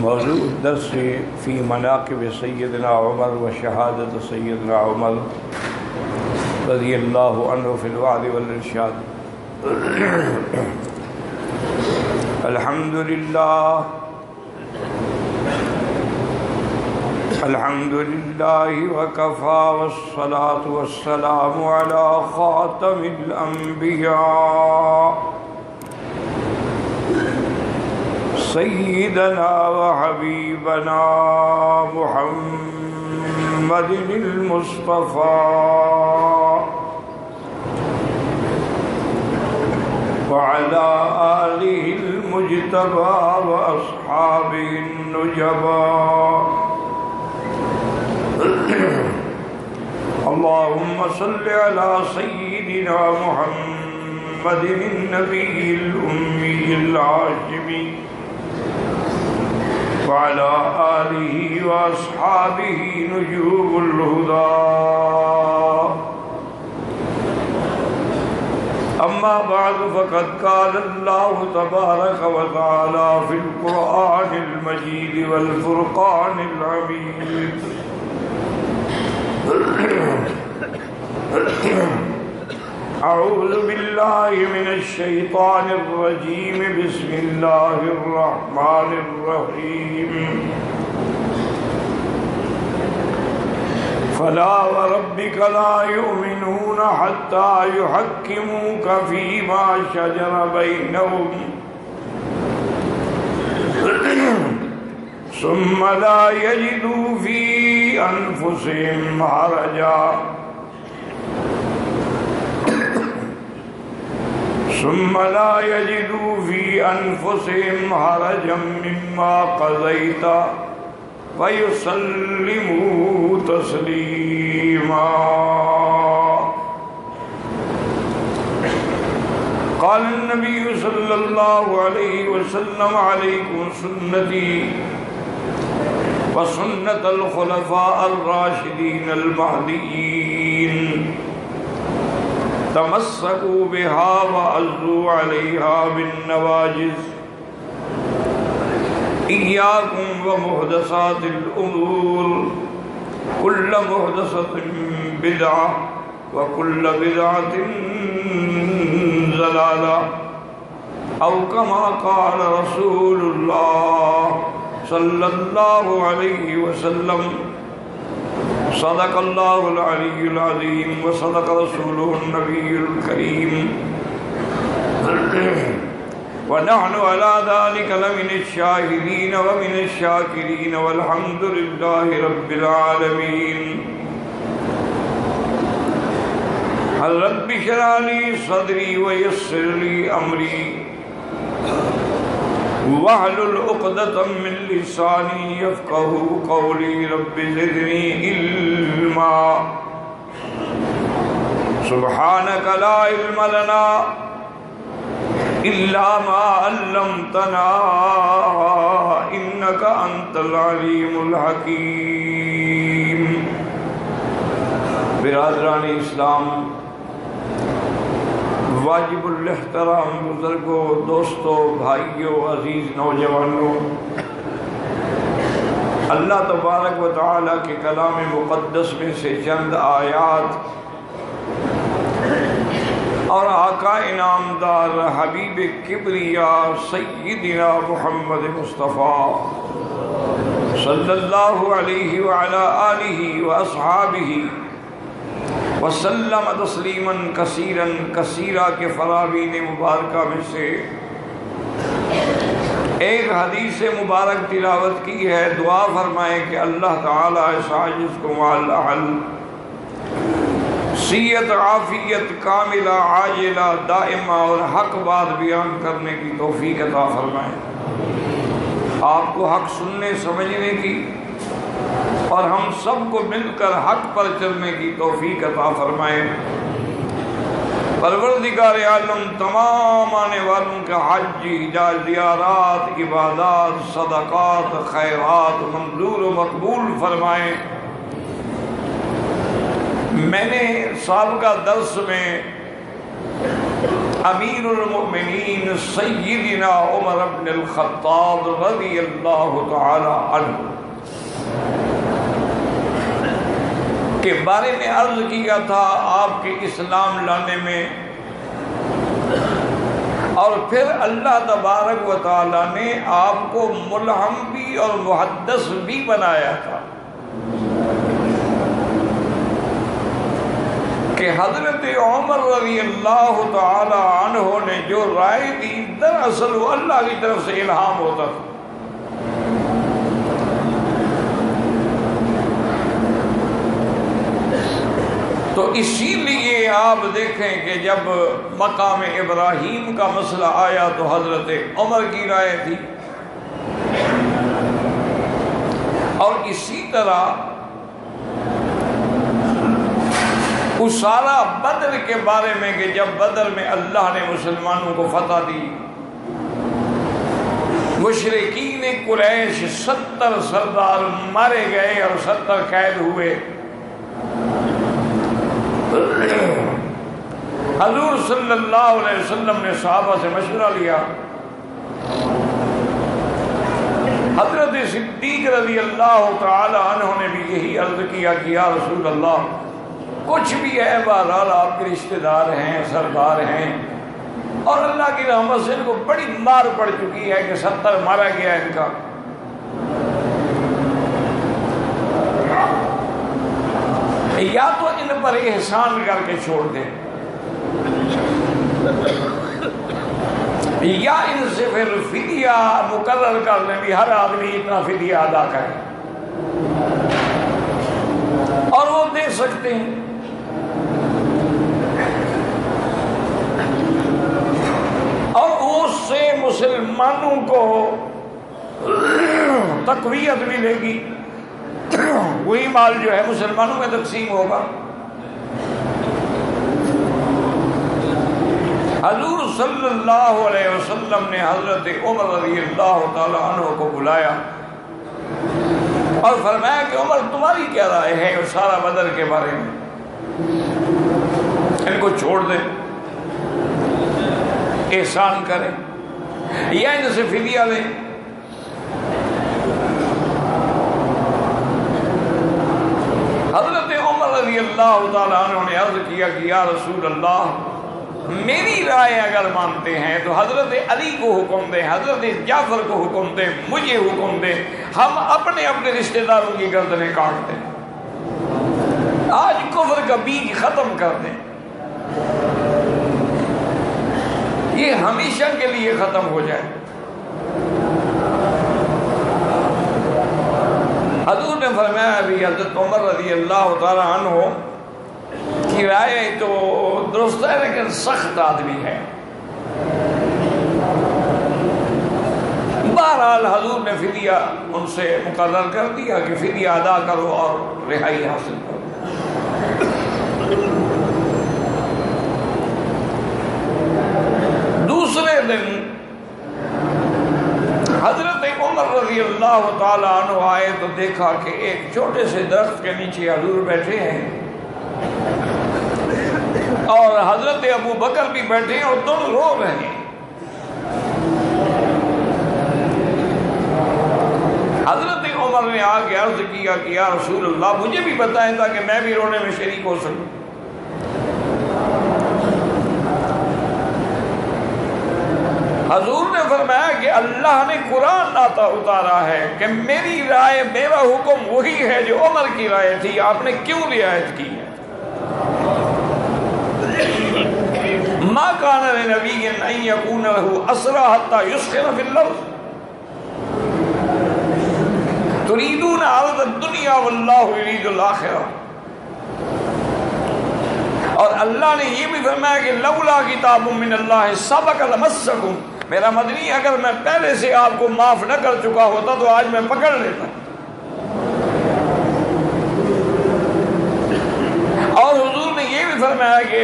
موضوع الدرس في مناقب سيدنا عمر وشهادة سيدنا عمر رضي الله عنه في الوعظ والإرشاد. الحمد لله وكفى والصلاة والسلام على خاتم الأنبياء سيدنا وحبيبنا محمد المصطفى وعلى آله المجتبى وأصحابه النجبى. اللهم صل على سيدنا محمد النبي الأمي الهاشمي وعلى آله وأصحابه نجوم الهدى. أما بعد فقد قال الله تبارك وتعالى في القرآن المجيد والفرقان الحميد: أعوذ بالله من الشيطان الرجيم. بسم الله الرحمن الرحيم. فلا وربك لا يؤمنون حتى يحكموك فيما شجر بينهم ثم لا يجدوا في أنفسهم حرجا مما قضيت ويسلموا تسليما. قال النبي صلى الله عليه وسلم: عليكم سنتي وسنة الخلفاء الراشدين المهديين، تمسكوا بها وعضوا عليها بالنواجذ. إياكم ومحدثات الأمور، كل محدثة بدعة وكل بدعة ضلالة، أو كما قال رسول الله صلى الله عليه وسلم: صدق الله العلي العظيم وصدق رسوله النبي الكريم، ونحن على ذلك لمن الشاهدين ومن الشاكرين، والحمد لله رب العالمين. رب اشرح لي صدري ويسر لي أمري واحلل عقدة من لساني يفقهوا قولي. رب زدني علما. سبحانك لا علم لنا إلا ما علمتنا إنك أنت العليم الحكيم. برادران اسلام، واجب الاحترام بزرگوں، دوستوں، بھائیوں، عزیز نوجوانوں، اللہ تبارک و تعالیٰ کے کلام مقدس میں سے چند آیات اور آقا انعامدار حبیب کبریاء سیدنا محمد مصطفیٰ صلی اللہ علیہ وعلا آلہ واصحابہ وسلم تسلیما کثیرا کثیرا کے فرامین مبارکہ میں سے ایک حدیث مبارک تلاوت کی ہے. دعا فرمائیں کہ اللہ تعالیٰ اس عاجز کو معالاحل صحت عافیت کاملہ عاجلہ دائمہ اور حق بات بیان کرنے کی توفیق عطا فرمائیں. آپ کو حق سننے سمجھنے کی اور ہم سب کو مل کر حق پر چلنے کی توفیق عطا فرمائیں. پروردگار عالم تمام آنے والوں کا حج، زیارات، عبادات، صدقات، خیرات منظور و مقبول فرمائیں. میں نے سابقہ درس میں امیر المؤمنین سیدنا عمر بن الخطاب رضی اللہ تعالی عنہ کے بارے میں عرض کیا تھا آپ کے اسلام لانے میں، اور پھر اللہ تبارک و تعالی نے آپ کو ملہم بھی اور محدث بھی بنایا تھا کہ حضرت عمر رضی اللہ تعالی عنہ نے جو رائے دی دراصل وہ اللہ کی طرف سے الہام ہوتا تھا۔ تو اسی لیے آپ دیکھیں کہ جب مقام ابراہیم کا مسئلہ آیا تو حضرت عمر کی رائے تھی، اور اسی طرح اسارہ بدر کے بارے میں کہ جب بدر میں اللہ نے مسلمانوں کو فتح دی، مشرکین قریش 70 سردار مارے گئے اور 70 قید ہوئے، حضور صلی اللہ علیہ وسلم نے صحابہ سے مشورہ لیا، حضرت صدیق رضی اللہ تعالی عنہ نے بھی یہی عرض کیا کہ یا رسول اللہ کچھ بھی ہے، بہرحال آپ کے رشتہ دار ہیں، سردار ہیں، اور اللہ کی رحمت سے ان کو بڑی مار پڑ چکی ہے کہ 70 مارا گیا ان کا، یا تو ان پر احسان کر کے چھوڑ دیں یا ان سے پھر فدیہ مقرر کر لیں بھی ہر آدمی اتنا فدیہ ادا کرے، اور وہ دے سکتے ہیں۔ اور اس سے مسلمانوں کو تقویت ملے گی، وہی مال جو ہے مسلمانوں میں تقسیم ہوگا۔ حضور صلی اللہ علیہ وسلم نے حضرت عمر رضی اللہ تعالی عنہ کو بلایا اور فرمایا کہ عمر تمہاری کیا رائے ہے اسارہ بدر کے بارے میں، ان کو چھوڑ دیں، احسان کریں، یا ان سے فدیہ لیں؟ حضرت عمر رضی اللہ تعالیٰ عنہ نے عرض کیا کہ یا رسول اللہ میری رائے اگر مانتے ہیں تو حضرت علی کو حکم دیں، حضرت جعفر کو حکم دیں، مجھے حکم دیں، ہم اپنے اپنے رشتہ داروں کی گردنیں کاٹ دیں، آج کفر کا بیج ختم کر دیں، یہ ہمیشہ کے لیے ختم ہو جائے۔ حضور نے فرمایا ابھی حضرت عمر رضی اللہ تعالیٰ عنہ کی رائے تو درست ہے لیکن سخت آدمی ہے، بہرحال حضور نے فدیہ ان سے مقرر کر دیا کہ فدیہ ادا کرو اور رہائی حاصل کرو۔ دوسرے دن حضرت عمر رضی اللہ تعالی عنہ آئے تو دیکھا کہ ایک چھوٹے سے درخت کے نیچے حضور بیٹھے ہیں اور حضرت ابو بکر بھی بیٹھے ہیں اور دونوں رو رہے ہیں۔ حضرت عمر نے آ کے عرض کیا کہ یا رسول اللہ مجھے بھی بتائیں تاکہ میں بھی رونے میں شریک ہو سکوں۔ حضور نے فرمایا کہ اللہ نے قرآن اتارا ہے کہ میری رائے، میرا حکم وہی ہے جو عمر کی رائے تھی، آپ نے کیوں رعایت کی ہے؟ ما کان لنبی ان یکون له اسرى حتى یسخن فی الارض تریدون عرض الدنیا واللہ یرید الآخرہ۔ اور اللہ نے یہ بھی فرمایا کہ لولا کتاب من اللہ سبق لمسکم، میرا مدنی اگر میں پہلے سے آپ کو معاف نہ کر چکا ہوتا تو آج میں پکڑ لیتا۔ اور حضور نے یہ بھی فرمایا کہ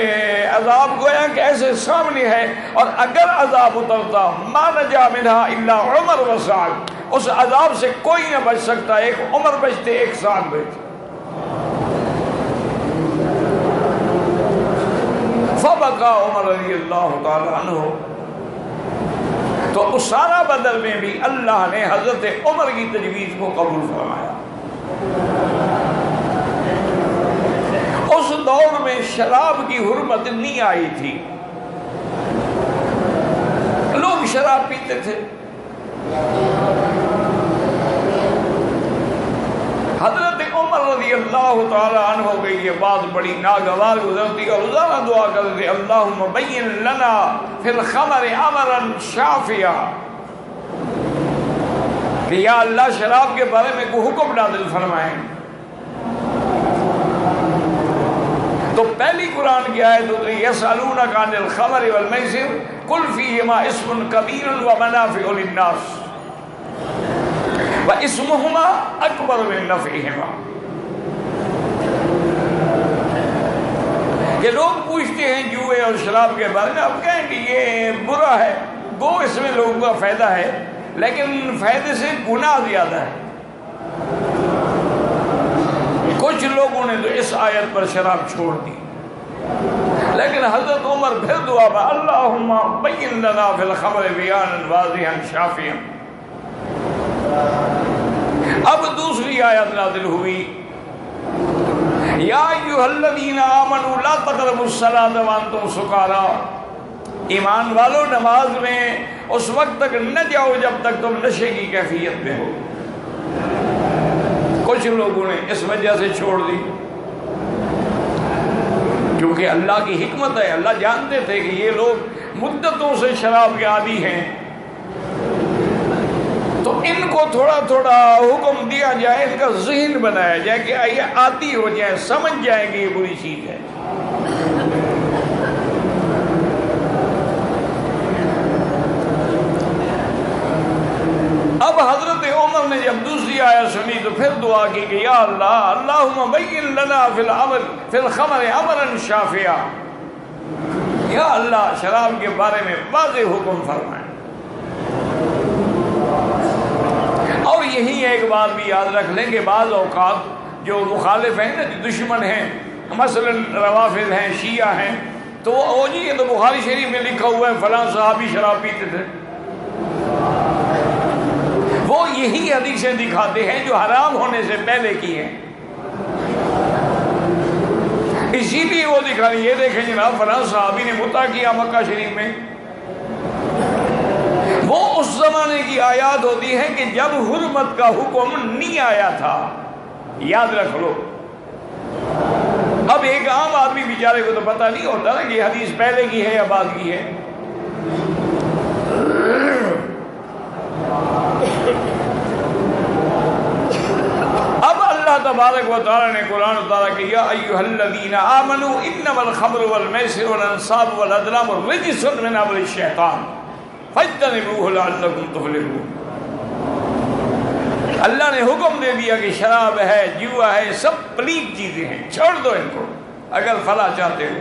عذاب گویا کہ ایسے سامنے ہے، اور اگر عذاب اترتا ما نجا منہا الا عمر و سعد، اس عذاب سے کوئی نہ بچ سکتا، ایک عمر بچتے ایک سعد بچتے۔ فبکا عمر رضی اللہ تعالی عنہ. تو اسارہ بدر میں بھی اللہ نے حضرت عمر کی تجویز کو قبول فرمایا. اس دور میں شراب کی حرمت نہیں آئی تھی، لوگ شراب پیتے تھے. حضرت عمر رضی اللہ تعالی عنہ کی یہ بات بڑی ناگوار گزرتی اور روزانہ دعا کرتے اللہم بین لنا فی الخمر امرا شافیا، کہ یا اللہ شراب کے بارے میں کوئی حکم نازل فرمائیں. تو پہلی قرآن کی آیت ہوتی ہے یسألونک عن الخمر والمیسر قل فیہما اسم کبیر ومنافع للناس واسمہما اکبر من نفعہما. کہ لوگ پوچھتے ہیں جوئے اور شراب کے بارے میں، اب کہیں کہ یہ برا ہے، گو اس میں لوگوں کا فائدہ ہے لیکن فائدے سے گناہ زیادہ ہے. کچھ لوگوں نے تو اس آیت پر شراب چھوڑ دی، لیکن حضرت عمر پھر دعا با اللہم بین لنا فی الخمر بیانا واضحا شافیا. اب دوسری آیت نازل ہوئی یا ایھا الذین آمنوا لا تقربوا الصلاۃ وانتم سکارا، ایمان والو نماز میں اس وقت تک نہ جاؤ جب تک تم نشے کی کیفیت میں ہو. کچھ لوگوں نے اس وجہ سے چھوڑ دی کیونکہ اللہ کی حکمت ہے، اللہ جانتے تھے کہ یہ لوگ مدتوں سے شراب کے عادی ہیں، تو ان کو تھوڑا تھوڑا حکم دیا جائے، ان کا ذہن بنایا جائے کہ یہ عادی ہو جائے، سمجھ جائیں کہ یہ بری چیز ہے. اب حضرت عمر نے جب دوسری آیت سنی تو پھر دعا کی کہ یا اللہ اللہم بین لنا فی الخمر امرا شافیا، یا اللہ شراب کے بارے میں واضح حکم فرمائیں. اور یہی ایک بات بھی یاد رکھ لیں کہ بعض اوقات جو مخالف ہیں نا، جو دشمن ہیں، مثلا روافض ہیں، شیعہ ہیں، تو وہ جی یہ تو بخاری شریف میں لکھا ہوا ہے فلاں صحابی شراب پیتے تھے، وہ یہی حدیثیں دکھاتے ہیں جو حرام ہونے سے پہلے کی ہیں. اسی لیے وہ دکھا رہی، یہ دیکھیں جناب فلاں صحابی نے مطع کیا مکہ شریف میں. وہ اس زمانے کی آیات ہوتی ہیں کہ جب حرمت کا حکم نہیں آیا تھا، یاد رکھ لو. اب ایک عام آدمی بیچارے کو تو پتہ نہیں ہوتا نا کہ یہ حدیث پہلے کی ہے یا بعد کی ہے. اب اللہ تبارک و تعالی نے قرآن اتارا کہ یا ایھا الذین آمنوا انما الخمر والمیسر والانصاب والازلام رجس من عمل الشیطان فاجتنبوہ لعلکم تفلحون. اللہ نے حکم دے دیا کہ شراب ہے، جوا ہے، سب پلیت چیزیں ہیں، چھوڑ دو ان کو اگر فلاح چاہتے ہو.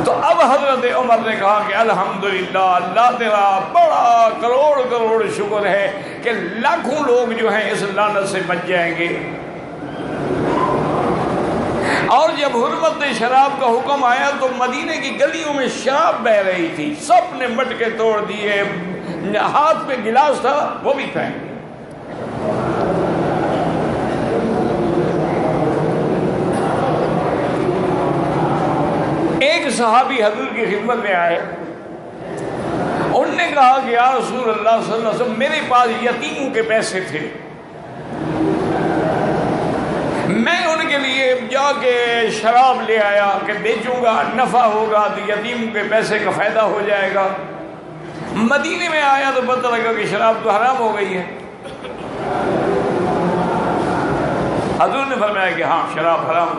تو اب حضرت عمر نے کہا کہ الحمدللہ، اللہ تیرا بڑا کروڑ کروڑ شکر ہے کہ لاکھوں لوگ جو ہیں اس لعنت سے بچ جائیں گے. اور جب حرمت شراب کا حکم آیا تو مدینے کی گلیوں میں شراب بہ رہی تھی، سب نے مٹکے توڑ دیے، ہاتھ پہ گلاس تھا وہ بھی پھینک دیا. ایک صحابی حضور کی خدمت میں آئے، انہوں نے کہا کہ یا رسول اللہ صلی اللہ علیہ وسلم میرے پاس یتیموں کے پیسے تھے، میں ان کے لیے جا کے شراب لے آیا کہ بیچوں گا، نفع ہوگا تو یتیموں کے پیسے کا فائدہ ہو جائے گا. مدینے میں آیا تو پتہ لگا کہ شراب تو حرام ہو گئی ہے. حضور نے فرمایا کہ ہاں شراب حرام.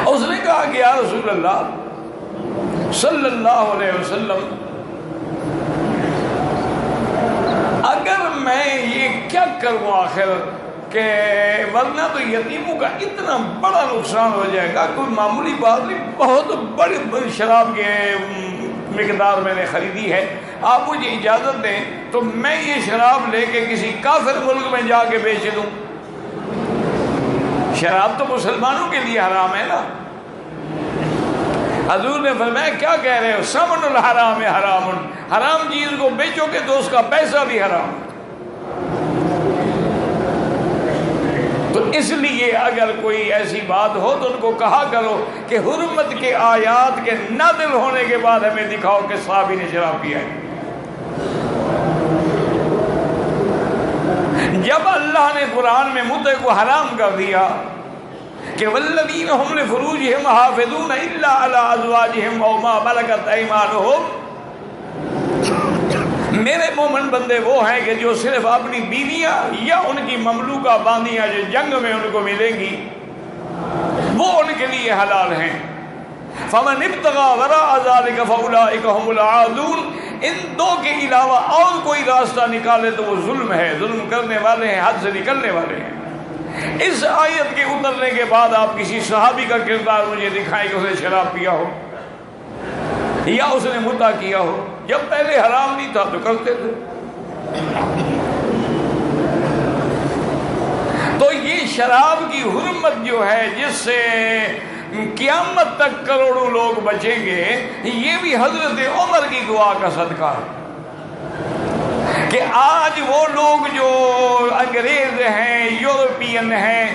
اس نے کہا کہ یا رسول اللہ صلی اللہ علیہ وسلم اگر میں یہ کیا کروں آخر کہ ورنہ تو یتیموں کا اتنا بڑا نقصان ہو جائے گا، کوئی معمولی بات نہیں، بہت بڑی شراب کے مقدار میں نے خریدی ہے، آپ مجھے اجازت دیں تو میں یہ شراب لے کے کسی کافر ملک میں جا کے بیچ دوں۔ شراب تو مسلمانوں کے لیے حرام ہے نا۔ حضور نے فرمایا کیا کہہ رہے ہو؟ ثمن الحرام حرام، حرام چیز کو بیچو گے تو اس کا پیسہ بھی حرام۔ تو اس لیے اگر کوئی ایسی بات ہو تو ان کو کہا کرو کہ حرمت کے آیات کے نازل ہونے کے بعد ہمیں دکھاؤ کہ صحابی نے شراب پیا ہے۔ جب اللہ نے قرآن میں متع کو حرام کر دیا کہ والذین هم لفروجهم حافظون الا علی ازواجهم او ما ملکت ایمانهم، میرے مومن بندے وہ ہیں کہ جو صرف اپنی بیویاں یا ان کی مملوکہ باندیاں جو جنگ میں ان کو ملیں گی وہ ان کے لیے حلال ہیں۔ فمن ابتغى وراء ذلك فاولئک هم العادون، ان دو کے علاوہ اور کوئی راستہ نکالے تو وہ ظلم ہے، ظلم کرنے والے ہیں، حد سے نکلنے والے ہیں۔ اس آیت کے اترنے کے بعد آپ کسی صحابی کا کردار مجھے دکھائیں کہ اس نے شراب پیا ہو یا اس نے متع کیا ہو۔ جب پہلے حرام نہیں تھا تو کرتے تھے۔ تو یہ شراب کی حرمت جو ہے جس سے قیامت تک کروڑوں لوگ بچیں گے، یہ بھی حضرت عمر کی دعا کا صدقہ ہے کہ آج وہ لوگ جو انگریز ہیں، یورپین ہیں،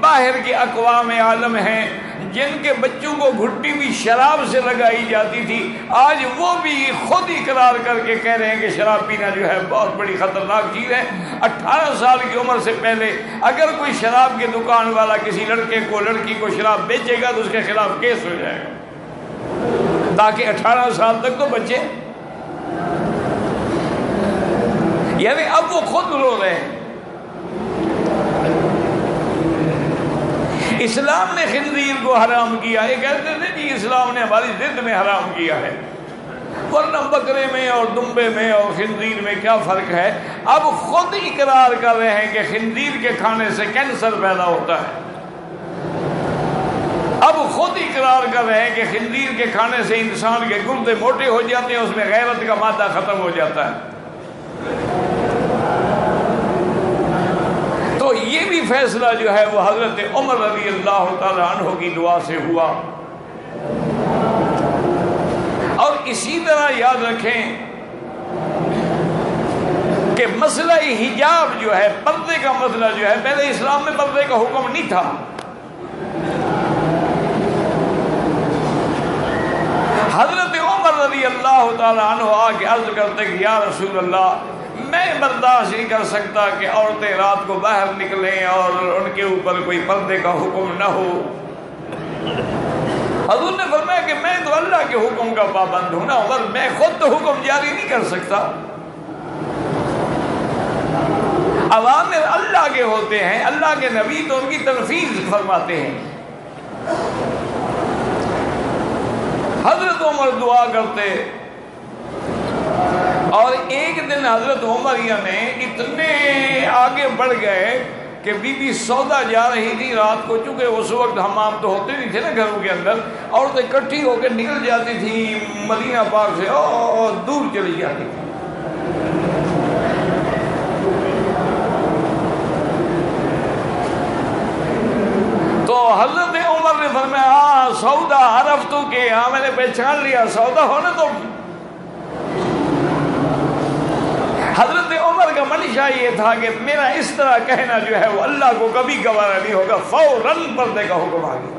باہر کے اقوام عالم ہیں، جن کے بچوں کو گھٹی بھی شراب سے لگائی جاتی تھی، آج وہ بھی خود اقرار کر کے کہہ رہے ہیں کہ شراب پینا جو ہے بہت بڑی خطرناک چیز ہے۔ 18 سال کی عمر سے پہلے اگر کوئی شراب کی دکان والا کسی لڑکے کو لڑکی کو شراب بیچے گا تو اس کے خلاف کیس ہو جائے گا، تاکہ 18 سال تک تو بچے۔ یعنی اب وہ خود رو رہے ہیں۔ اسلام نے خنزیر کو حرام کیا، یہ کہتے تھے کہ اسلام نے ہماری ضد میں حرام کیا ہے، ورنہ بکرے میں اور دمبے میں اور خنزیر میں کیا فرق ہے؟ اب خود اقرار کر رہے ہیں کہ خنزیر کے کھانے سے کینسر پیدا ہوتا ہے، اب خود اقرار کر رہے ہیں کہ خنزیر کے کھانے سے انسان کے گردے موٹے ہو جاتے ہیں، اس میں غیرت کا مادہ ختم ہو جاتا ہے۔ تو یہ بھی فیصلہ جو ہے وہ حضرت عمر رضی اللہ تعالی عنہ کی دعا سے ہوا۔ اور اسی طرح یاد رکھیں کہ مسئلہ حجاب جو ہے، پردے کا مسئلہ جو ہے، پہلے اسلام میں پردے کا حکم نہیں تھا۔ حضرت عمر رضی اللہ تعالی عنہ آ کے عرض کرتے کہ یا رسول اللہ، میں برداشت نہیں کر سکتا کہ عورتیں رات کو باہر نکلیں اور ان کے اوپر کوئی پردے کا حکم نہ ہو۔ حضور نے فرمایا کہ میں تو اللہ کے حکم کا پابند ہوں نا عمر، میں خود تو حکم جاری نہیں کر سکتا، اوامر اللہ کے ہوتے ہیں، اللہ کے نبی تو ان کی تنفیذ فرماتے ہیں۔ حضرت عمر دعا کرتے، اور ایک دن حضرت عمریہ نے اتنے آگے بڑھ گئے کہ بی بی سودا جا رہی تھی رات کو، چونکہ اس وقت حمام تو ہوتے نہیں تھے نا گھروں کے اندر، عورتیں اکٹھی ہو کے نکل جاتی تھی مدینہ پاک سے اور دور چلی جاتی تھی۔ تو حضرت عمر نے فرمایا ہاں سودا عرف تو کہ ہاں میں نے پہچان لیا سودا ہونے تو۔ حضرت عمر کا منشا یہ تھا کہ میرا اس طرح کہنا جو ہے وہ اللہ کو کبھی گوارا نہیں ہوگا، فوراً پردے کا حکم آ گیا۔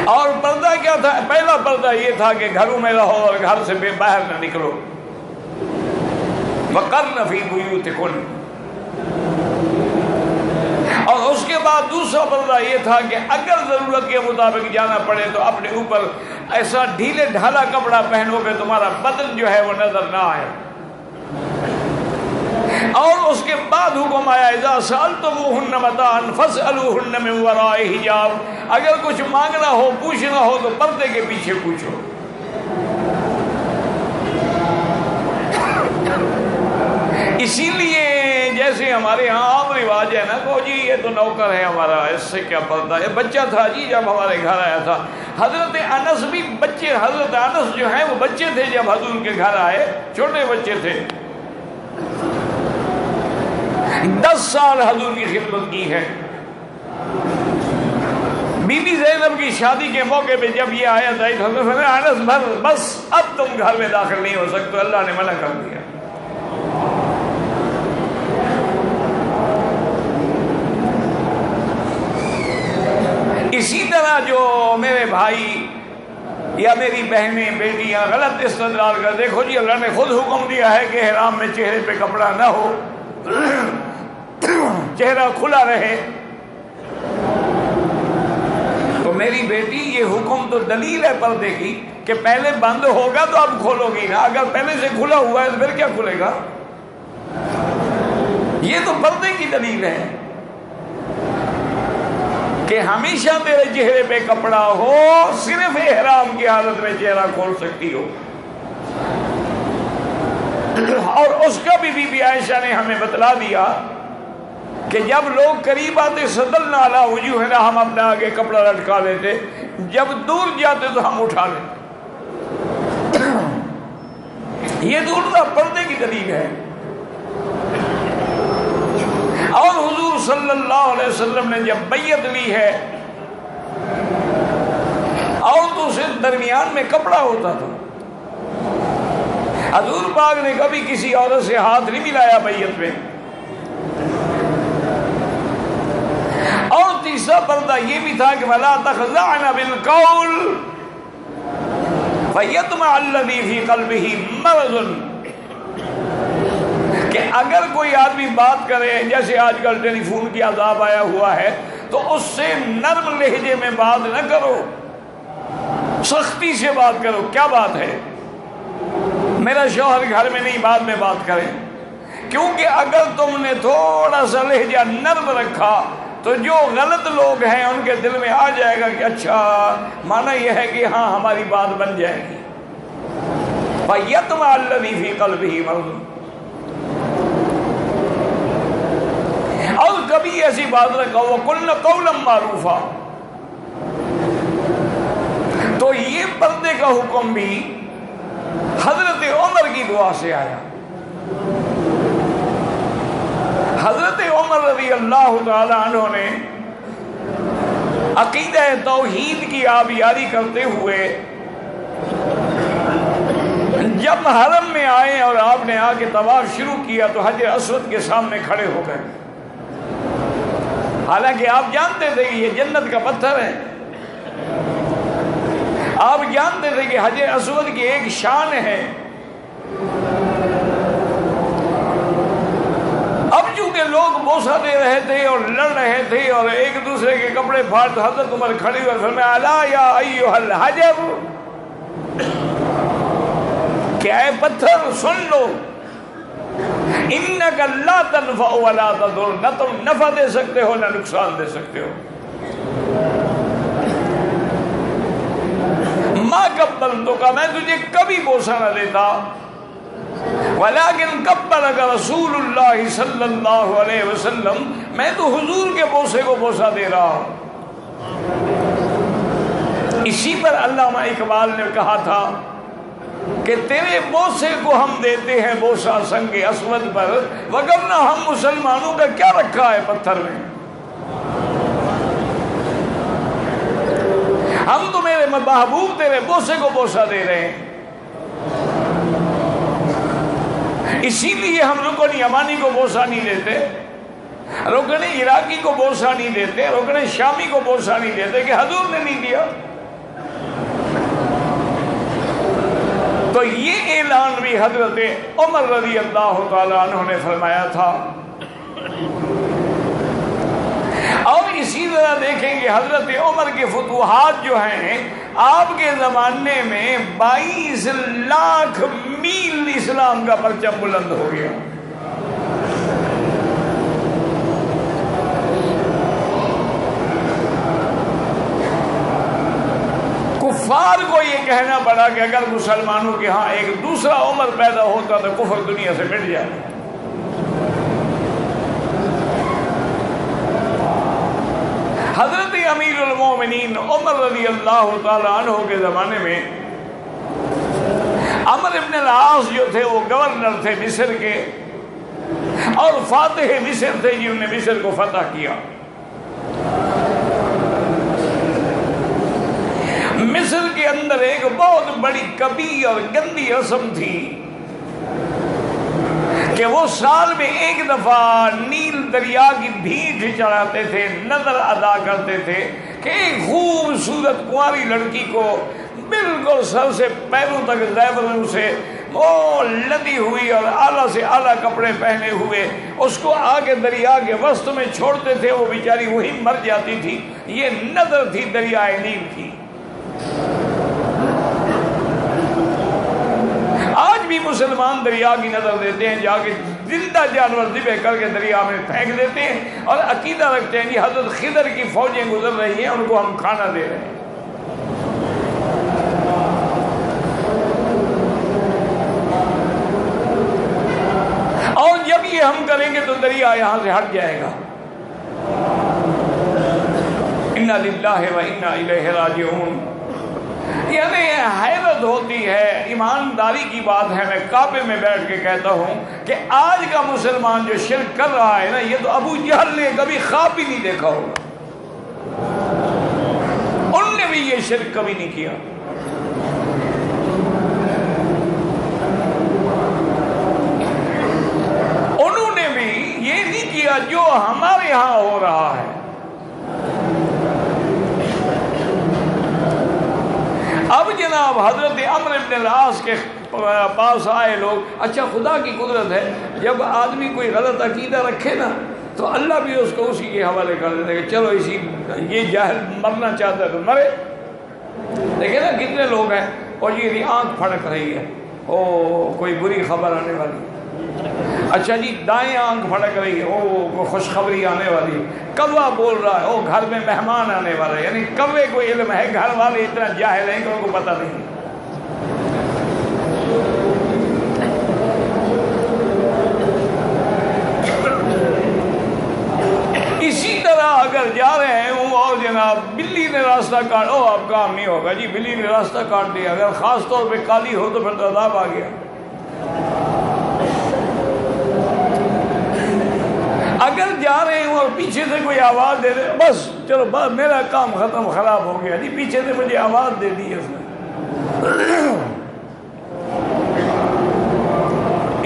اور پردہ کیا تھا؟ پہلا پردہ یہ تھا کہ گھروں میں رہو اور گھر سے باہر نہ نکلو، وَقَرْنَ فِي بُيُوتِكُنَّ۔ اور اس کے بعد دوسرا پردہ یہ تھا کہ اگر ضرورت کے مطابق جانا پڑے تو اپنے اوپر ایسا ڈھیلے ڈھالا کپڑا پہنو کہ تمہارا بدن جو ہے وہ نظر نہ آئے۔ اور اس کے بعد حکم آیا اذا سألتموهن متاعا فاسألوهن من وراء حجاب، اگر کچھ مانگنا ہو پوچھنا ہو تو پردے کے پیچھے پوچھو۔ اسی لیے جیسے ہمارے ہاں عام رواج ہے نا کہ جی یہ تو نوکر ہے ہمارا، اس سے کیا پردہ ہے؟ بچہ تھا جی جب ہمارے گھر آیا تھا۔ حضرت انس بھی بچے، حضرت انس جو ہیں وہ بچے تھے جب حضور کے گھر آئے، چھوٹے بچے تھے۔ 10 سال حضور کی خدمت کی ہے۔ بی بی زینب کی شادی کے موقع پہ جب یہ آیت آئی تو حضرت نے انس بس اب تم گھر میں داخل نہیں ہو سکتے، اللہ نے منع کر دیا۔ اسی طرح جو میرے بھائی یا میری بہنیں بیٹیاں غلط استدلال کر، دیکھو جی اللہ نے خود حکم دیا ہے کہ احرام میں چہرے پہ کپڑا نہ ہو، چہرہ کھلا رہے۔ تو میری بیٹی یہ حکم تو دلیل ہے پردے کی کہ پہلے بند ہوگا تو اب کھولو گی نا، اگر پہلے سے کھلا ہوا ہے تو پھر کیا کھلے گا؟ یہ تو پردے کی دلیل ہے کہ ہمیشہ تیرے چہرے پہ کپڑا ہو، صرف احرام کی حالت میں چہرہ کھول سکتی ہو۔ اور اس کا بھی بی بی عائشہ نے ہمیں بتلا دیا کہ جب لوگ قریب آتے سدلنا علی وجوہنا، ہم اپنے آگے کپڑا لٹکا لیتے، جب دور جاتے تو ہم اٹھا لیتے۔ یہ دور کا پردے کی دلیل ہے۔ اور حضور صلی اللہ علیہ وسلم نے جب بیعت لی ہے عورتوں سے درمیان میں کپڑا ہوتا تھا، حضور پاک نے کبھی کسی عورت سے ہاتھ نہیں ملایا بیعت میں۔ اور تیسرا پردہ یہ بھی تھا کہ وَلَا تَخْضَعْنَ بِالْقَوْلِ فَيَطْمَعَ الَّذِي فِي قَلْبِهِ مَرَضٌ، کہ اگر کوئی آدمی بات کرے، جیسے آج کل ٹیلی فون کی عذاب آیا ہوا ہے، تو اس سے نرم لہجے میں بات نہ کرو، سختی سے بات کرو۔ کیا بات ہے؟ میرا شوہر گھر میں نہیں، بعد میں بات کریں، کیونکہ اگر تم نے تھوڑا سا لہجہ نرم رکھا تو جو غلط لوگ ہیں ان کے دل میں آ جائے گا کہ اچھا معنی یہ ہے کہ ہاں ہماری بات بن جائے گی۔ فَيَطْمَعَ الَّذِي فِي قَلْبِهِ مَرَضٌ۔ اور کبھی ایسی بات نہ کہو وَقُلْنَ قَوْلًا مَّعْرُوفًا۔ تو یہ پردے کا حکم بھی حضرت عمر کی دعا سے آیا۔ حضرت عمر رضی اللہ تعالی عنہ نے عقیدہ توحید کی آبیاری کرتے ہوئے جب حرم میں آئے اور آپ نے آ کے طواف شروع کیا تو حجر اسود کے سامنے کھڑے ہو گئے، حالانکہ آپ جانتے تھے کہ یہ جنت کا پتھر ہے، آپ جانتے تھے کہ حجر اسود کی ایک شان ہے۔ اب چونکہ لوگ بوسہ دے رہے تھے اور لڑ رہے تھے اور ایک دوسرے کے کپڑے پھاڑ، تو حضرت عمر کھڑی ہوئے فرمایا الا یا ایھا الحجر، کہ اے پتھر سن لو، انک لا تنفع ولا تضر، نہ تم نفع دے سکتے ہو نہ نقصان دے سکتے ہو۔ ما قبلتک، میں تجھے کبھی بوسہ نہ دیتا، ولیکن قبلک رسول اللہ صلی اللہ علیہ وسلم، میں تو حضور کے بوسے کو بوسہ دے رہا ہوں۔ اسی پر علامہ اقبال نے کہا تھا کہ تیرے بوسے کو ہم دیتے ہیں بوسہ سنگ اسود پر، وگرنہ ہم مسلمانوں کا کیا رکھا ہے پتھر میں، ہم تو میرے محبوب تیرے بوسے کو بوسہ دے رہے ہیں۔ اسی لیے ہم رکن یمانی کو بوسہ نہیں دیتے، رکن عراقی کو بوسہ نہیں دیتے، رکن شامی کو بوسہ نہیں دیتے کہ حضور نے نہیں دیا۔ تو یہ اعلان بھی حضرت عمر رضی اللہ تعالیٰ عنہ نے فرمایا تھا۔ اور اسی طرح دیکھیں کہ حضرت عمر کے فتوحات جو ہیں، آپ کے زمانے میں 22 لاکھ میل اسلام کا پرچم بلند ہو گیا۔ کفار کو یہ کہنا پڑا کہ اگر مسلمانوں کے ہاں ایک دوسرا عمر پیدا ہوتا تو کفر دنیا سے مٹ جائے۔ حضرت امیر المومنین عمر رضی اللہ تعالی عنہ کے زمانے میں عمرو بن العاص جو تھے وہ گورنر تھے مصر کے، اور فاتح مصر تھے جنہوں نے مصر کو فتح کیا۔ مصر کے اندر ایک بہت بڑی کبھی اور گندی رسم تھی کہ وہ سال میں ایک دفعہ نیل دریا کی بھیٹ چڑھاتے تھے، نظر ادا کرتے تھے کہ ایک خوبصورت کنواری لڑکی کو بالکل سر سے پیروں تک زیوروں سے وہ لدی ہوئی اور اعلیٰ سے اعلیٰ کپڑے پہنے ہوئے اس کو آگے دریا کے وسط میں چھوڑتے تھے، وہ بیچاری وہی مر جاتی تھی۔ یہ نظر تھی دریائے نیل کی۔ آج بھی مسلمان دریا کی نظر دیتے ہیں، جا کے زندہ جانور ذبح کر کے دریا میں پھینک دیتے ہیں اور عقیدہ رکھتے ہیں کہ حضرت خضر کی فوجیں گزر رہی ہیں، ان کو ہم کھانا دے رہے ہیں۔ اور جب یہ ہم کریں گے تو دریا یہاں سے ہٹ جائے گا۔ انا للہ و انا الیہ راجعون۔ یعنی حیرت ہوتی ہے، ایمانداری کی بات ہے، میں کعبے میں بیٹھ کے کہتا ہوں کہ آج کا مسلمان جو شرک کر رہا ہے نا، یہ تو ابو جہل نے کبھی خواب بھی نہیں دیکھا ہوگا، ان نے بھی یہ شرک کبھی نہیں کیا۔ انہوں نے بھی یہ نہیں کیا جو ہمارے ہاں ہو رہا ہے۔ اب جناب حضرت عمرو بن العاص کے پاس آئے لوگ، اچھا خدا کی قدرت ہے، جب آدمی کوئی غلط عقیدہ رکھے نا تو اللہ بھی اس کو اسی کے حوالے کر دیتے کہ چلو اسی یہ جاہل مرنا چاہتا ہے تو مرے۔ دیکھیں نا کتنے لوگ ہیں، اور یہ آنکھ پھڑک رہی ہے، او کوئی بری خبر آنے والی، اچھا جی دائیں آنکھ پھڑک رہی ہے، او کوئی خوشخبری آنے والی ہے، کوا بول رہا ہے، او گھر میں مہمان آنے والا ہے، یعنی کوے کو علم ہے، گھر والے اتنا جاہل ہیں کہ ان کو پتہ نہیں۔ اسی طرح اگر جا رہے ہوں اور جناب بلی نے راستہ کاٹ، او اب کام نہیں ہوگا جی، بلی نے راستہ کاٹ دیا، اگر خاص طور پہ کالی ہو تو پھر عذاب آ گیا۔ اگر جا رہے ہوں اور پیچھے سے کوئی آواز دے دے، بس چلو بس میرا کام ختم، خراب ہو گیا جی، پیچھے سے مجھے آواز دے دی اس نے۔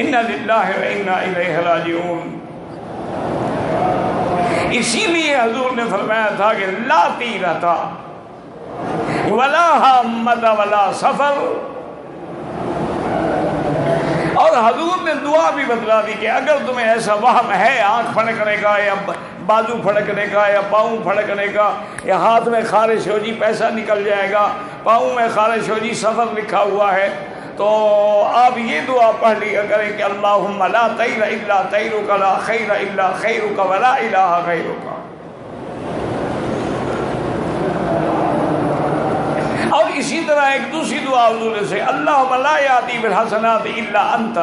انا للہ و انا الیہ راجعون۔ اسی لیے حضور نے فرمایا تھا کہ لا تیرتا ولا حامت ولا سفر، اور حضور نے دعا بھی بتلا دی کہ اگر تمہیں ایسا وہم ہے آنکھ پھڑکنے کا یا بازو پھڑکنے کا یا پاؤں پھڑکنے کا یا ہاتھ میں خارش ہو جی پیسہ نکل جائے گا، پاؤں میں خارش ہو جی سفر لکھا ہوا ہے، تو آپ یہ دعا پڑھ لیا کریں کہ اللہم لا طیر الا طیرک لا خیر الا خیرک ولا الہ غیرک۔ اور اسی طرح ایک دوسری دعا حضور سے، اللہم لا یاتی بالحسنات الا انت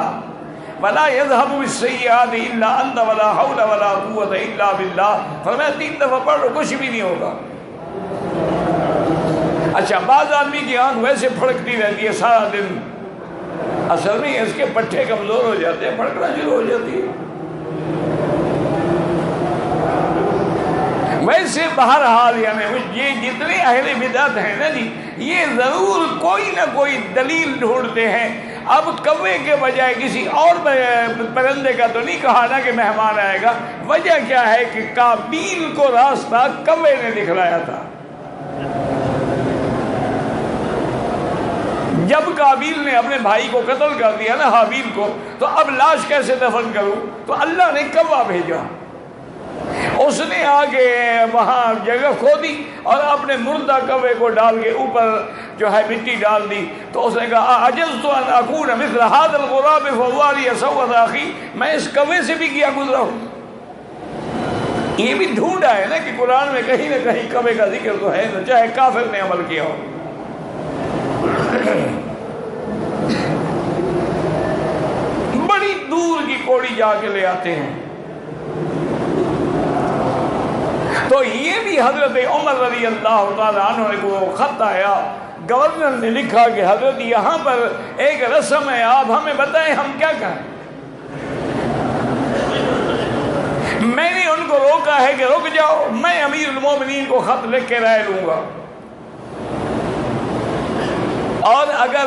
ولا یذهب بالسیئات الا انت ولا حول ولا قوت الا باللہ۔ فرمایا 3 دفعہ پڑھ لو کچھ بھی نہیں ہوگا۔ اچھا بعض آدمی کی آنکھ ویسے پھڑکتی رہتی ہے سارا دن، اصل میں اس کے پٹھے کمزور ہو جاتے ہیں، پھڑکنا شروع ہو جاتی ہے۔ ویسے بہرحال یعنی یہ جتنے اہل بدعت ہیں نا جی، یہ ضرور کوئی نہ کوئی دلیل ڈھونڈتے ہیں۔ اب کوے کے بجائے کسی اور پرندے کا تو نہیں کہا نا کہ مہمان آئے گا، وجہ کیا ہے کہ قابیل کو راستہ کوے نے دکھلایا تھا۔ جب قابیل نے اپنے بھائی کو قتل کر دیا نا حابیل کو، تو اب لاش کیسے دفن کروں؟ تو اللہ نے کوا بھیجا، اس نے آگے وہاں جگہ کھودی اور اپنے مردہ کوے کو ڈال کے اوپر جو ہے مٹی ڈال دی، تو اس نے کہا عجزت ان اکون مثل هذا الغراب فواری سوء اخی، میں اس کوے سے بھی کیا گزرا ہوں۔ یہ بھی ڈھونڈا ہے نا کہ قرآن میں کہیں نہ کہیں کوے کا ذکر تو ہے نا، چاہے کافر نے عمل کیا ہو۔ بڑی دور کی کوڑی جا کے لے آتے ہیں، تو یہ بھی حضرت عمر رضی اللہ تعالیٰ عنہ کو خط آیا، گورنر نے لکھا کہ حضرت یہاں پر ایک رسم ہے، آپ ہمیں بتائیں ہم کیا کہیں۔ میں نے ان کو روکا ہے کہ رک جاؤ، میں امیر المومنین کو خط لکھ کے رائے لوں گا، اور اگر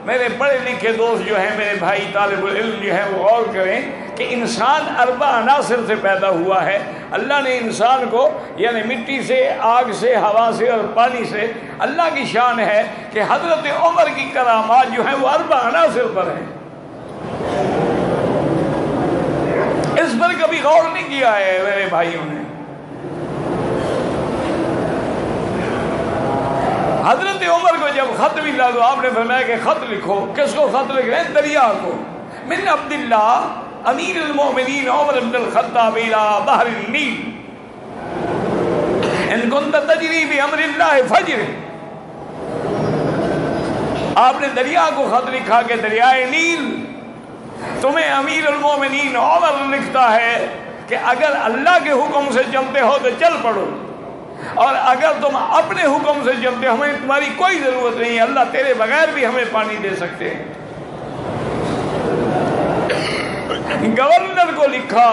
میرے پڑھے لکھے دوست جو ہیں، میرے بھائی طالب العلم جو ہیں، وہ غور کریں کہ انسان اربع عناصر سے پیدا ہوا ہے۔ اللہ نے انسان کو یعنی مٹی سے، آگ سے، ہوا سے اور پانی سے، اللہ کی شان ہے کہ حضرت عمر کی کرامات جو ہیں وہ اربع عناصر پر ہیں۔ اس پر کبھی غور نہیں کیا ہے میرے بھائیوں نے۔ حضرت عمر کو جب خط ملا تو آپ نے فرمایا کہ خط لکھو۔ کس کو خط لکھ رہے ہیں؟ دریا کو۔ من عبداللہ امیر المومنین عمر بن الخطاب الى بحر النیل ان کنت تجری بامر اللہ فجر۔ آپ نے دریا کو خط لکھا کہ دریائے نیل تمہیں امیر المومنین عمر لکھتا ہے کہ اگر اللہ کے حکم سے چلتے ہو تو چل پڑو، اور اگر تم اپنے حکم سے چلتے ہو ہمیں تمہاری کوئی ضرورت نہیں ہے، اللہ تیرے بغیر بھی ہمیں پانی دے سکتے ہیں۔ گورنر کو لکھا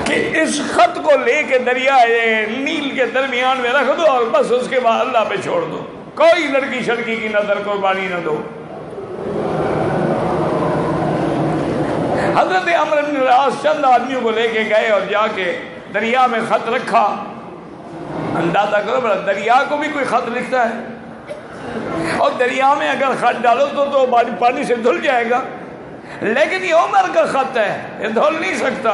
کہ اس خط کو لے کے دریائے نیل کے درمیان میں رکھ دو اور بس اس کے بعد اللہ پہ چھوڑ دو، کوئی لڑکی شڑکی کی نظر قربانی نہ دو۔ حضرت عمرو بن العاص چند آدمیوں کو لے کے گئے اور جا کے دریا میں خط رکھا۔ اندازہ کرو بڑا، دریا کو بھی کوئی خط لکھتا ہے، اور دریا میں اگر خط ڈالو تو پانی سے دھل جائے گا، لیکن یہ عمر کا خط ہے، یہ دھل نہیں سکتا۔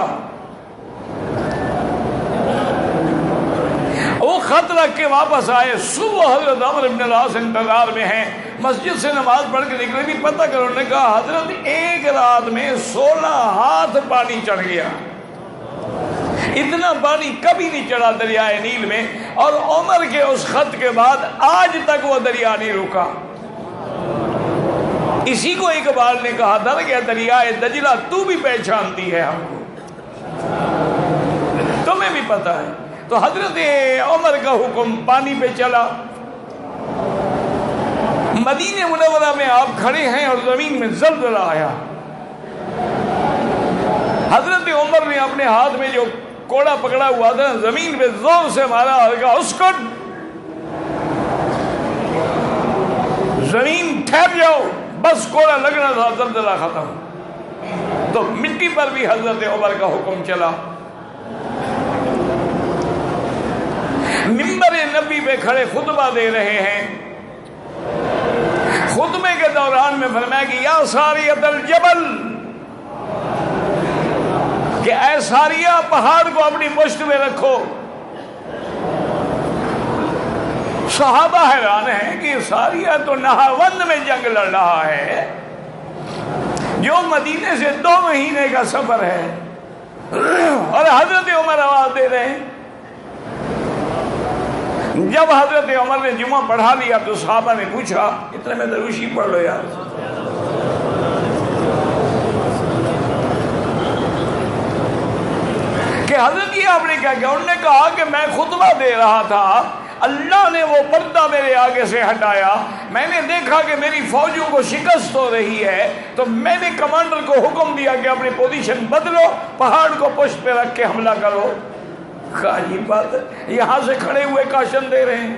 وہ خط رکھ کے واپس آئے۔ صبح حضرت عمرو بن العاص انتظار میں ہیں، مسجد سے نماز پڑھ کے نکلے، بھی پتہ کرو۔ انہوں نے کہا حضرت ایک رات میں 16 ہاتھ پانی چڑھ گیا، اتنا پانی کبھی نہیں چڑھا دریائے نیل میں، اور عمر کے اس خط کے بعد آج تک وہ دریا نہیں رکا۔ اسی کو اقبال نے کہا تھا کہ دریائے دجلہ تو بھی پہچانتی ہے ہم کو، تمہیں بھی پتہ ہے۔ تو حضرت عمر کا حکم پانی پہ چلا۔ مدینہ منورہ میں آپ کھڑے ہیں اور زمین میں زلزلہ آیا۔ حضرت عمر نے اپنے ہاتھ میں جو کوڑا پکڑا ہوا تھا زمین پہ زور سے مارا اور کہا اسکت، زمین ٹھہر جاؤ، بس کوڑا لگنا تھا، زلزلہ ختم۔ تو مٹی پر بھی حضرت عمر کا حکم چلا۔ منبر نبی پہ کھڑے خطبہ دے رہے ہیں، خطبے کے دوران میں فرمایا کہ یا ساریۃ الجبل، کہ اے ساریہ پہاڑ کو اپنی پشت میں رکھو۔ صحابہ حیران ہیں کہ ساریہ تو نہاوند میں جنگ لڑ رہا ہے، جو مدینے سے 2 مہینے کا سفر ہے، اور حضرت عمر آواز دے رہے ہیں۔ جب حضرت عمر نے جمعہ پڑھا لیا تو صحابہ نے پوچھا، اتنے میں دروشی پڑھ لو یار۔ کہ حضرت یہ آپ نے کیا کیا؟ انہوں نے کہا کہ میں خطبہ دے رہا تھا، اللہ نے وہ پردہ میرے آگے سے ہٹایا، میں نے دیکھا کہ میری فوجوں کو شکست ہو رہی ہے، تو میں نے کمانڈر کو حکم دیا کہ اپنی پوزیشن بدلو، پہاڑ کو پشت پہ رکھ کے حملہ کرو۔ عجیب بات ہے، یہاں سے کھڑے ہوئے کاشن دے رہے ہیں۔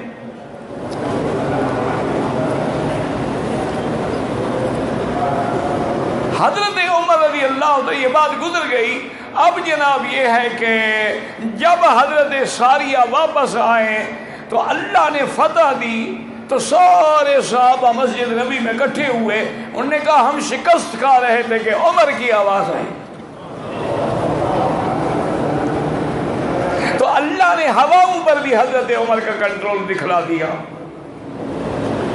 حضرت عمر رضی اللہ عنہ یہ بات گزر گئی۔ اب جناب یہ ہے کہ جب حضرت ساریہ واپس آئے تو اللہ نے فتح دی، تو سارے صحابہ مسجد نبی میں اکٹھے ہوئے۔ انہوں نے کہا ہم شکست کھا رہے تھے کہ عمر کی آواز آئی۔ تو اللہ نے ہواؤں پر بھی حضرت عمر کا کنٹرول دکھلا دیا،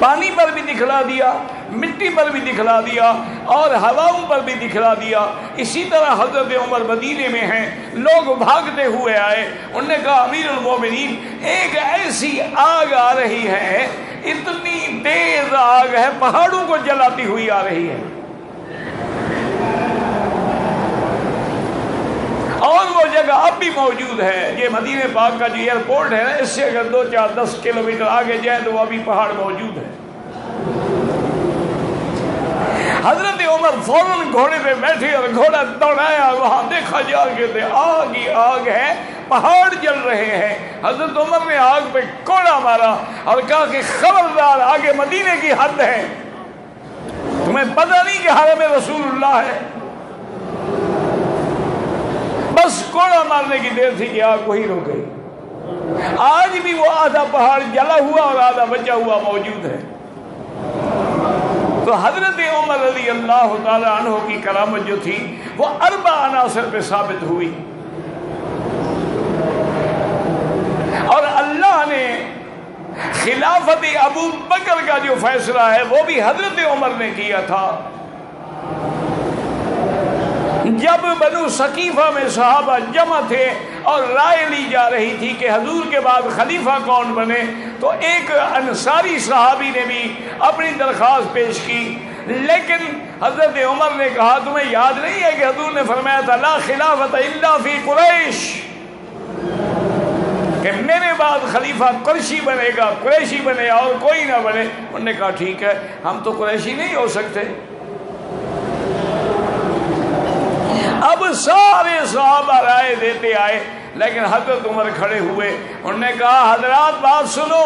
پانی پر بھی دکھلا دیا، مٹی پر بھی دکھلا دیا، اور ہواؤں پر بھی دکھلا دیا۔ اسی طرح حضرت عمر مدینے میں ہیں، لوگ بھاگتے ہوئے آئے، انہوں نے کہا امیر المومنین ایک ایسی آگ آ رہی ہے، اتنی تیز آگ ہے پہاڑوں کو جلاتی ہوئی آ رہی ہے۔ اور وہ جگہ اب بھی موجود ہے. یہ مدینہ پاک کا جو ایئرپورٹ ہے نا، اس سے اگر 2-4-10 کلومیٹر آگے جائیں تو وہ ابھی پہاڑ موجود ہے. حضرت عمر فوراً گھوڑے پہ بیٹھے اور گھوڑا دوڑایا. وہاں دیکھا جا کے آگ ہی آگ ہے، پہاڑ جل رہے ہیں. حضرت عمر نے آگ پہ کوڑا مارا اور کہا کہ خبردار، آگے مدینے کی حد ہے، تمہیں پتہ نہیں کہ حرم رسول اللہ ہے. بس کوڑا مارنے کی دیر تھی کہ آگ وہی رک گئی. آج بھی وہ آدھا پہاڑ جلا ہوا اور آدھا بچا ہوا موجود ہے. تو حضرت عمر رضی اللہ تعالی عنہ کی کرامت جو تھی وہ 4 عناصر پہ ثابت ہوئی. اور اللہ نے خلافت ابو بکر کا جو فیصلہ ہے وہ بھی حضرت عمر نے کیا تھا. جب بنو ثقیفہ میں صحابہ جمع تھے اور رائے لی جا رہی تھی کہ حضور کے بعد خلیفہ کون بنے، تو ایک انصاری صحابی نے بھی اپنی درخواست پیش کی. لیکن حضرت عمر نے کہا تمہیں یاد نہیں ہے کہ حضور نے فرمایا تھا لا خلافت الا فی قریش، کہ میرے بعد خلیفہ قریشی بنے گا، قریشی بنے اور کوئی نہ بنے. انہوں نے کہا ٹھیک ہے، ہم تو قریشی نہیں ہو سکتے. اب سارے صحابہ رائے دیتے آئے، لیکن حضرت عمر کھڑے ہوئے. انہوں نے کہا حضرات بات سنو،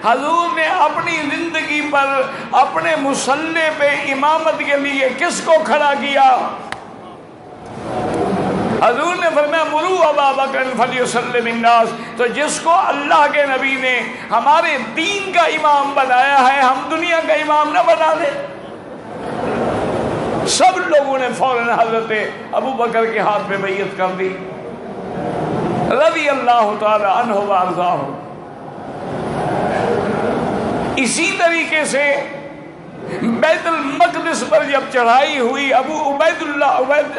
حضور نے اپنی زندگی پر اپنے مصلی پہ امامت کے لیے کس کو کھڑا کیا؟ حضور نے فرمایا مرو ابا بکر فلیصلی بالناس. تو جس کو اللہ کے نبی نے ہمارے دین کا امام بنایا ہے، ہم دنیا کا امام نہ بنا لیں. سب لوگوں نے فوراً حضرت ابو بکر کے ہاتھ میں بیعت کر دی رضی اللہ تعالی عنہ وارضاہ. اسی طریقے سے بیت المقدس پر جب چڑھائی ہوئی، ابو عبید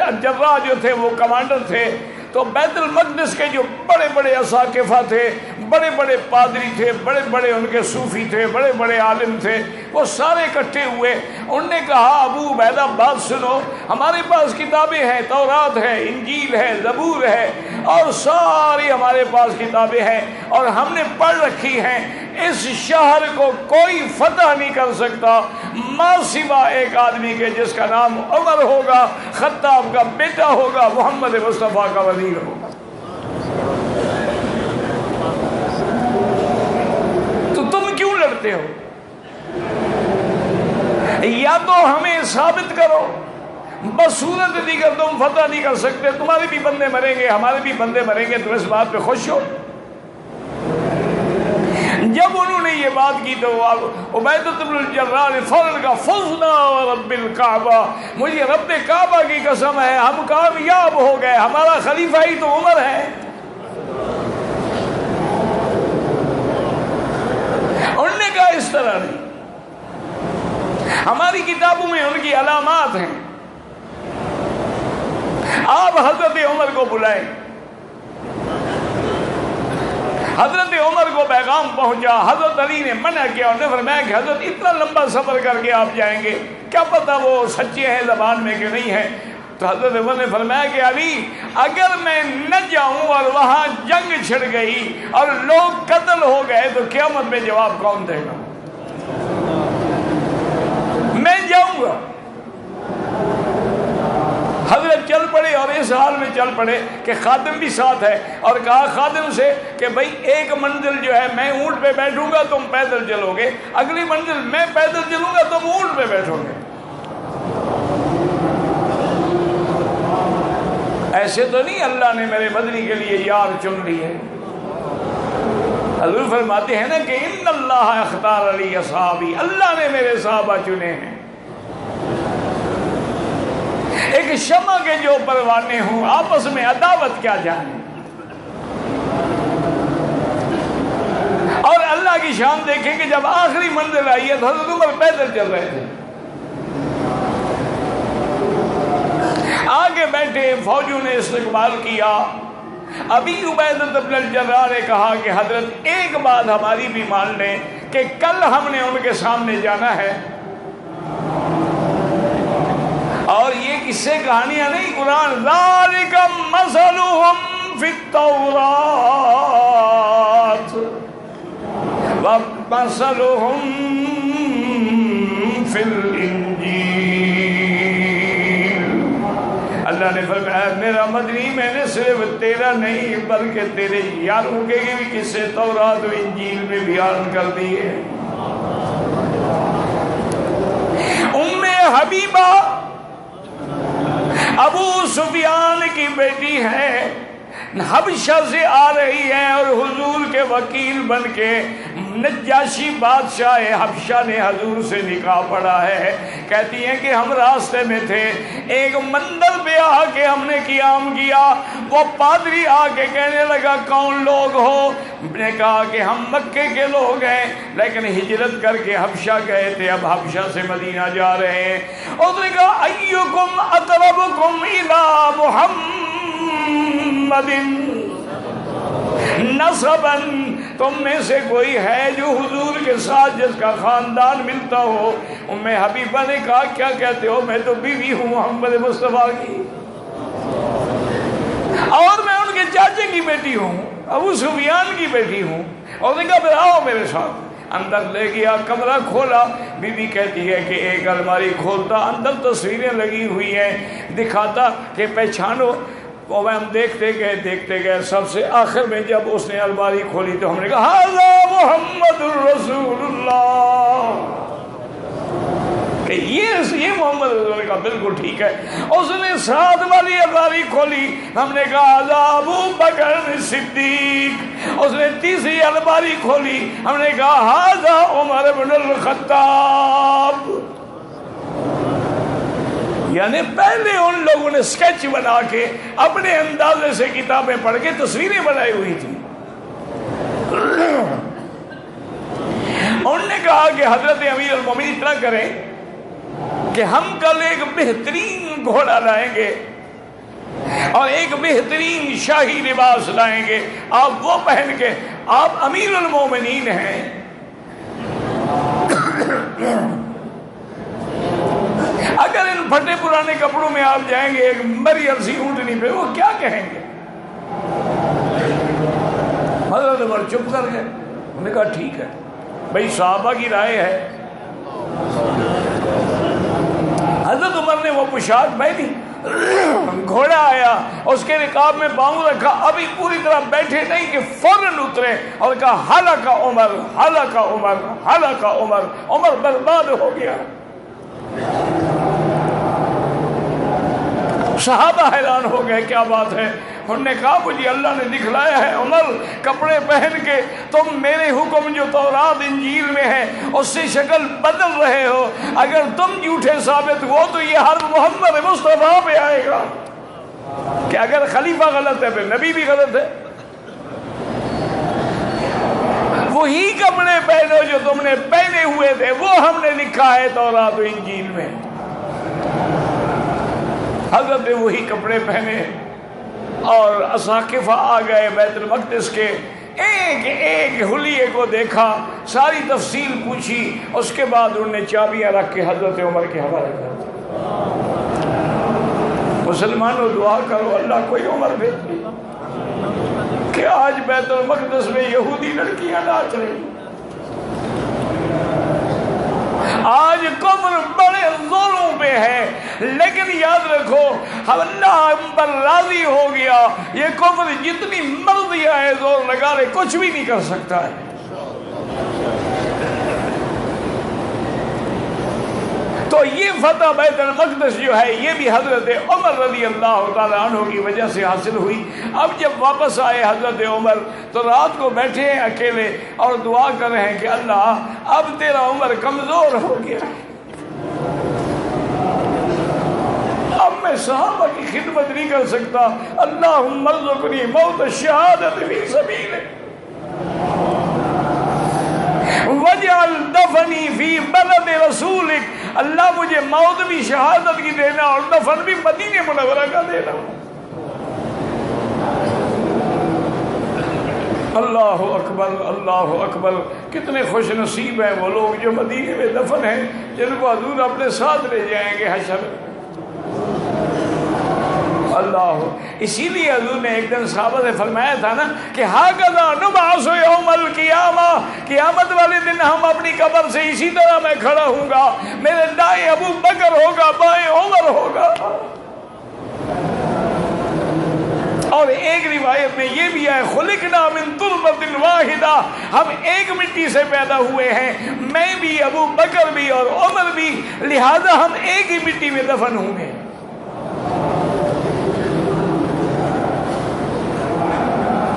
الجراح جو تھے وہ کمانڈر تھے. تو بیت المقدس کے جو بڑے بڑے اساقفہ تھے، بڑے بڑے پادری تھے، بڑے بڑے ان کے صوفی تھے، بڑے بڑے عالم تھے، وہ سارے اکٹھے ہوئے. انہوں نے کہا ابو عبیدہ بات سنو، ہمارے پاس کتابیں ہیں، تورات ہے، انجیل ہے، زبور ہے، اور ساری ہمارے پاس کتابیں ہیں اور ہم نے پڑھ رکھی ہیں. اس شہر کو کوئی فتح نہیں کر سکتا ما سوا ایک آدمی کے جس کا نام عمر ہوگا، خطاب کا بیٹا ہوگا، محمد مصطفیٰ کا وزیر ہوگا. تو تم کیوں لڑتے ہو؟ یا تو ہمیں ثابت کرو، بصورت دیگر تم فتح نہیں کر سکتے، تمہارے بھی بندے مریں گے، ہمارے بھی بندے مریں گے، تم اس بات پہ خوش ہو. جب انہوں نے یہ بات کی تو عبیدہ بن الجراح نے فوراً کہا فزنا ورب الکعبہ، مجھے رب کعبہ کی قسم ہے ہم کامیاب ہو گئے، ہمارا خلیفہ ہی تو عمر ہے. انہوں نے کہا اس طرح نہیں، ہماری کتابوں میں ان کی علامات ہیں، آپ حضرت عمر کو بلائیں. حضرت عمر کو پیغام پہنچا. حضرت علی نے منع کیا، انہوں نے فرمایا کہ حضرت اتنا لمبا سفر کر کے آپ جائیں گے، کیا پتہ وہ سچے ہیں زبان میں کہ نہیں ہے. تو حضرت عمر نے فرمایا کہ علی اگر میں نہ جاؤں اور وہاں جنگ چھڑ گئی اور لوگ قتل ہو گئے تو قیامت میں جواب کون دے گا؟ میں جاؤں گا. حضرت چل پڑے اور اس حال میں چل پڑے کہ خادم بھی ساتھ ہے، اور کہا خادم سے کہ بھئی ایک منزل جو ہے میں اونٹ پہ بیٹھوں گا، تم پیدل چلو گے، اگلی منزل میں پیدل چلوں گا، تم اونٹ پہ بیٹھو گے. ایسے تو نہیں اللہ نے میرے مدنی کے لیے یار چن لی ہے. حضور فرماتے ہیں نا کہ ان اللہ اختار علی اصحابی، اللہ نے میرے صحابہ چنے ہیں. ایک شمع کے جو پروانے ہوں آپس میں عداوت کیا جانے. اور اللہ کی شان دیکھیں کہ جب آخری منزل آئی ہے تو حضرت عمر پیدل چل رہے تھے، آگے بیٹھے فوجیوں نے استقبال کیا. ابی عبیدہ بن الجراح نے کہا کہ حضرت ایک بات ہماری بھی مان لیں کہ کل ہم نے ان کے سامنے جانا ہے، اور یہ کہ قصے کہانیاں نہیں، قرآن ذالک مثلہم فی التوراۃ ومثلہم فی الانجیل۔ اللہ نے فرمایا میرا مدنی میں نے صرف تیرا نہیں بلکہ تیرے یاروں کے بھی قصے تورات و انجیل میں بیان کر دیے۔ ام حبیبہ ابو سفیان کی بیٹی ہے، حبشہ سے آ رہی ہے اور حضور کے وکیل بن کے نجاشی بادشاہ حبشہ نے حضور سے نکاح پڑھا ہے۔ کہتی ہیں کہ ہم راستے میں تھے، ایک مندر پہ آ کے ہم نے قیام کیا، وہ پادری آ کے کہنے لگا کون لوگ ہو؟ نے کہا کہ ہم مکے کے لوگ ہیں لیکن ہجرت کر کے حبشہ گئے تھے، اب حبشہ سے مدینہ جا رہے ہیں۔ اس نے کہا ایکم اقربکم الی محمد نسبا، تم میں سے کوئی ہے جو حضور کے ساتھ جس کا خاندان ملتا ہو؟ ام حبیبہ نے کہا کیا کہتے ہو؟ میں تو بیوی ہوں محمد مصطفیٰ کی، اور میں ان کے چاچے کی بیٹی ہوں، ابو سفیان کی بیٹی ہوں۔ اور نے کہا پھر آؤ میرے ساتھ۔ اندر لے گیا، کمرہ کھولا، بی بی کہتی ہے کہ ایک الماری کھولتا، اندر تصویریں لگی ہوئی ہیں، دکھاتا کہ پہچانو۔ اور ہم دیکھتے گئے، سب سے آخر میں جب اس نے الماری کھولی تو ہم نے کہا ھذا محمد الرسول اللہ، کہ یہ محمد رسول اللہ کا بالکل ٹھیک ہے۔ اس نے ساتھ والی الماری کھولی، ہم نے کہا ھذا ابو بکر صدیق۔ اس نے تیسری الماری کھولی، ہم نے کہا ھذا عمر بن الخطاب۔ یعنی پہلے ان لوگوں نے سکیچ بنا کے اپنے اندازے سے کتابیں پڑھ کے تصویریں بنائی ہوئی تھی۔ انہوں نے کہا کہ حضرت امیر المومنین اتنا کریں کہ ہم کل ایک بہترین گھوڑا لائیں گے اور ایک بہترین شاہی لباس لائیں گے، آپ وہ پہن کے، آپ امیر المومنین ہیں، اگر ان پھٹے پرانے کپڑوں میں آپ جائیں گے ایک مری عرصی اونٹنی پہ، وہ کیا کہیں گے؟ حضرت عمر چپ کر گئے۔ انہوں نے کہا ٹھیک ہے بھئی، صحابہ کی رائے ہے۔ حضرت عمر نے وہ پوشاک پہنی، گھوڑا آیا، اس کے رکاب میں پاؤں رکھا، ابھی پوری طرح بیٹھے نہیں کہ فوراً اترے اور کہا ہلاک عمر، ہلاک عمر، ہلاک عمر، عمر برباد ہو گیا۔ صحابہ حیران ہو گئے کیا بات ہے؟ انہوں نے کہا مجھے اللہ نے دکھلایا ہے عمر، کپڑے پہن کے تم میرے حکم جو تورات انجیل میں ہے اس سے شکل بدل رہے ہو، اگر تم جھوٹے ثابت ہو تو یہ حرب محمد مصطفیٰ پہ آئے گا کہ اگر خلیفہ غلط ہے پھر نبی بھی غلط ہے۔ وہی کپڑے پہنو جو تم نے پہنے ہوئے تھے، وہ ہم نے لکھا ہے تورات و انجیل میں۔ حضرت نے وہی کپڑے پہنے اور اساقفہ آ گئے بیت المقدس کے، ایک ایک حلیے کو دیکھا، ساری تفصیل پوچھی، اس کے بعد انہوں نے چابیاں رکھ کے حضرت عمر کے حوالے کر دی۔ مسلمانوں دعا کرو اللہ کوئی عمر بھیج دے کہ آج بیت المقدس میں یہودی لڑکیاں ناچ رہی، آج کفر بڑے زوروں پہ ہے، لیکن یاد رکھو اللہ ہم پر راضی ہو گیا، یہ کفر جتنی مرضی آئے زور لگا رہے کچھ بھی نہیں کر سکتا ہے۔ تو یہ فتح بیت المقدس جو ہے یہ بھی حضرت عمر رضی اللہ تعالیٰ عنہ کی وجہ سے حاصل ہوئی۔ اب جب واپس آئے حضرت عمر تو رات کو بیٹھے ہیں اکیلے اور دعا کر رہے ہیں کہ اللہ اب تیرا عمر کمزور ہو گیا، اب میں صحابہ کی خدمت نہیں کر سکتا، اللہم ارزقنی موت الشہادت فی سبیلک وجعل دفنی فی بلد رسولک، اللہ مجھے موت بھی شہادت کی دینا اور دفن بھی مدینہ منورہ کا دینا۔ اللہ اکبر، اللہ اکبر، کتنے خوش نصیب ہیں وہ لوگ جو مدینے میں دفن ہیں، جن کو حضور اپنے ساتھ لے جائیں گے حشر۔ اللہ، اسی لیے حضور نے ایک دن صحابہ سے فرمایا تھا نا کہ ہاکذا نبعث یوم القیامہ، قیامت والے دن ہم اپنی قبر سے اسی طرح میں کھڑا ہوں گا، میرے دائیں ابو بکر ہوگا، بائیں عمر ہوگا۔ اور ایک روایت میں یہ بھی ہے خلقنا من تربۃ واحدہ، ہم ایک مٹی سے پیدا ہوئے ہیں، میں بھی، ابو بکر بھی اور عمر بھی، لہذا ہم ایک ہی مٹی میں دفن ہوں گے۔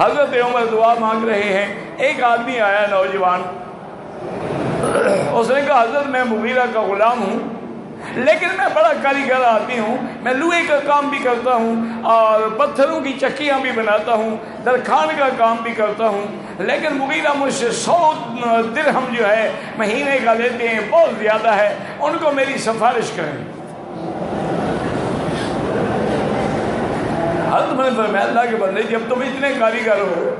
حضرت عمر دعا مانگ رہے ہیں، ایک آدمی آیا نوجوان، اس نے کہا حضرت میں مغیرہ کا غلام ہوں، لیکن میں بڑا کاریگر آدمی ہوں، میں لوہے کا کام بھی کرتا ہوں اور پتھروں کی چکیاں بھی بناتا ہوں، درخان کا کام بھی کرتا ہوں، لیکن مغیرہ مجھ سے 100 درہم جو ہے مہینے کا لیتے ہیں، بہت زیادہ ہے، ان کو میری سفارش کریں۔ حضرت نے فرمایا اللہ کے بندے جب تم اتنے کاریگر ہو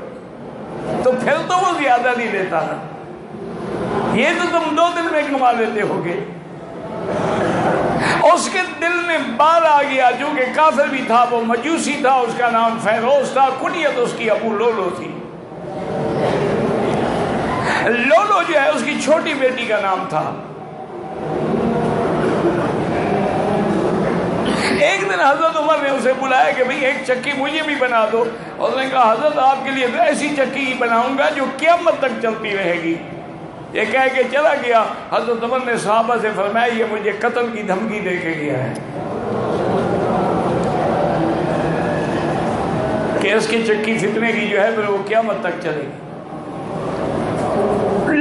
تو پھر تو وہ زیادہ نہیں لیتا نا، یہ تو تم 2 دن میں کما لیتے ہوگے۔ اس کے دل میں بال آ گیا، جو کہ کافر بھی تھا، وہ مجوسی تھا، اس کا نام فیروز تھا، کنیت اس کی ابو لولو تھی۔ لولو جو ہے اس کی چھوٹی بیٹی کا نام تھا۔ ایک دن حضرت عمر نے اسے بلایا کہ بھئی ایک چکی مجھے بھی بنا دو، اس نے کہا حضرت آپ کے لیے تو ایسی چکی بناؤں گا جو قیامت تک چلتی رہے گی۔ یہ کہہ کے چلا گیا۔ حضرت عمر نے صحابہ سے فرمایا یہ مجھے قتل کی دھمکی دے کے گیا ہے کہ اس کی چکی فتنے کی جو ہے پھر وہ قیامت تک چلے گی۔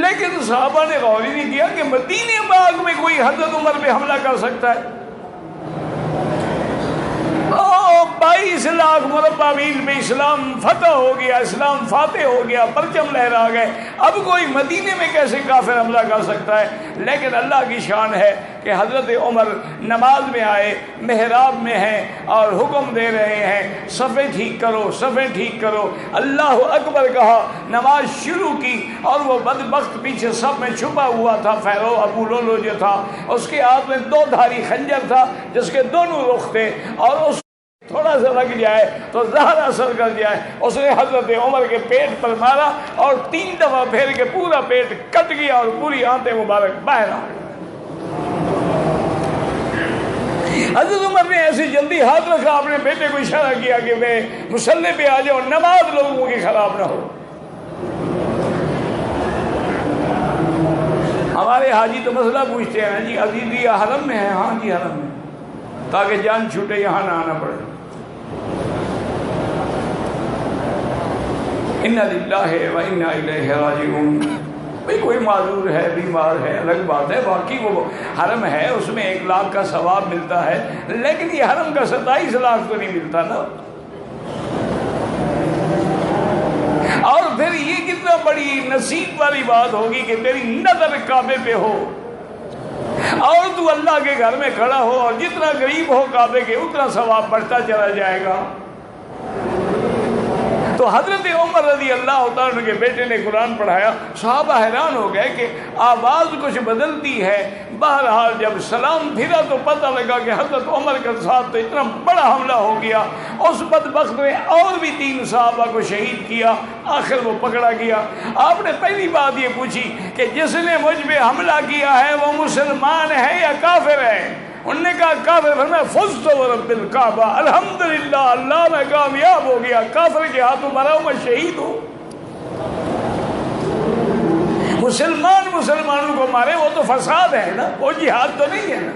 لیکن صحابہ نے غور ہی نہیں کیا کہ مدینے باغ میں کوئی حضرت عمر پہ حملہ کر سکتا ہے۔ 22 لاکھ مربع میل میں اسلام فتح ہو گیا، اسلام فاتح ہو گیا، پرچم لہرا گئے، اب کوئی مدینے میں کیسے کافر حملہ کر سکتا ہے؟ لیکن اللہ کی شان ہے کہ حضرت عمر نماز میں آئے، محراب میں ہیں اور حکم دے رہے ہیں صفیں ٹھیک کرو، صفیں ٹھیک کرو، اللہ اکبر کہا، نماز شروع کی، اور وہ بدبخت پیچھے صف میں چھپا ہوا تھا، فیرو ابو لولو جو تھا، اس کے ہاتھ میں 2 دھاری خنجر تھا جس کے دونوں رخ تھے، اور اس تھوڑا سا لگ جائے تو زہر اثر کر جائے، اس نے حضرت عمر کے پیٹ پر مارا اور 3 دفعہ پھیر کے پورا پیٹ کٹ گیا اور پوری آنتیں مبارک باہر آ گئی۔ حضرت عمر نے ایسی جلدی ہاتھ رکھا، اپنے بیٹے کو اشارہ کیا کہ میں مصلی پہ آ جاؤ، نماز لوگوں کی خراب نہ ہو۔ ہمارے حاجی تو مسئلہ پوچھتے ہیں جی عزیزی حرم میں ہے؟ ہاں جی حرم میں، تاکہ جان چھوٹے یہاں نہ آنا پڑے۔ اِنَّا لِلَّهِ وَإِنَّا إِلَيْهِ راجعون۔ بھئی کوئی معذور ہے، بیمار ہے، الگ بات ہے، باقی وہ حرم ہے، اس میں 1 لاکھ کا ثواب ملتا ہے، لیکن یہ حرم کا 27 لاکھ تو نہیں ملتا نا۔ اور پھر یہ کتنا بڑی نصیب والی بات ہوگی کہ تیری نظر کعبے پہ ہو اور تو اللہ کے گھر میں کھڑا ہو، اور جتنا قریب ہو کعبے کے اتنا ثواب بڑھتا چلا جائے گا۔ تو حضرت عمر رضی اللہ تعالیٰ کے بیٹے نے قرآن پڑھایا، صحابہ حیران ہو گئے کہ آواز کچھ بدلتی ہے۔ بہرحال جب سلام پھرا تو پتہ لگا کہ حضرت عمر کے ساتھ تو اتنا بڑا حملہ ہو گیا۔ اس بدبخت نے اور بھی 3 صحابہ کو شہید کیا، آخر وہ پکڑا گیا۔ آپ نے پہلی بات یہ پوچھی کہ جس نے مجھ پہ حملہ کیا ہے وہ مسلمان ہے یا کافر ہے؟ انہوں نے کہا کافر۔ فرمایا فزت ورب الکعبہ، الحمدللہ اللہ میں کامیاب ہو گیا، کافر کے ہاتھوں مرا ہوں، میں شہید ہوں۔ مسلمان مسلمانوں کو مارے وہ تو فساد ہے نا، وہ جہاد تو نہیں ہے نا۔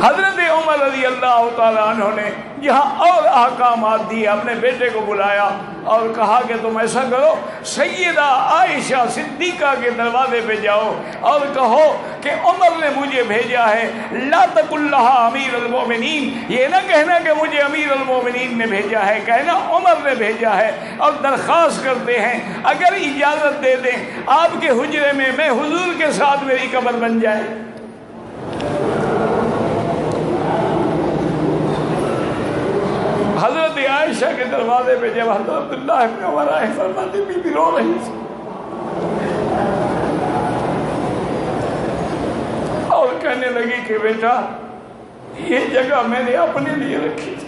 حضرت عمر رضی اللہ تعالیٰ عنہ نے یہاں اور احکامات دیے، اپنے بیٹے کو بلایا اور کہا کہ تم ایسا کرو، سیدہ عائشہ صدیقہ کے دروازے پہ جاؤ اور کہو کہ عمر نے مجھے بھیجا ہے، لا تقل لها امیر المومنین، یہ نہ کہنا کہ مجھے امیر المومنین نے بھیجا ہے، کہنا عمر نے بھیجا ہے، اور درخواست کرتے ہیں اگر اجازت دے دیں آپ کے حجرے میں میں حضور کے ساتھ میری قبر بن جائے۔ حضرت عائشہ کے دروازے پہ جب حضرت عبداللہ ابن عمر آئے، فرماتے بی بی رو رہی تھی اور کہنے لگی کہ بیٹا یہ جگہ میں نے اپنے لیے رکھی تھی،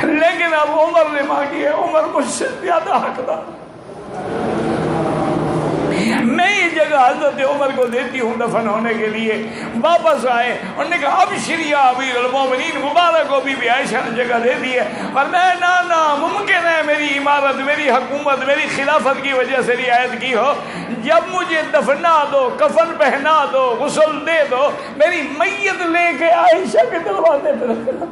لیکن اب عمر نے مانگی ہے، عمر مجھ سے زیادہ حقدار، میں یہ جگہ حضرت عمر کو دیتی ہوں دفن ہونے کے لیے۔ واپس آئے، انہوں نے کہا ابشر یا امیر المومنین، مبارک کو بی بی عائشہ نے جگہ دے دی ہے۔ پر میں نا ممکن ہے میری عمارت، میری حکومت، میری خلافت کی وجہ سے رعایت کی ہو، جب مجھے دفنا دو، کفن پہنا دو، غسل دے دو، میری میت لے کے عائشہ کے دروازے پہ رکھنا۔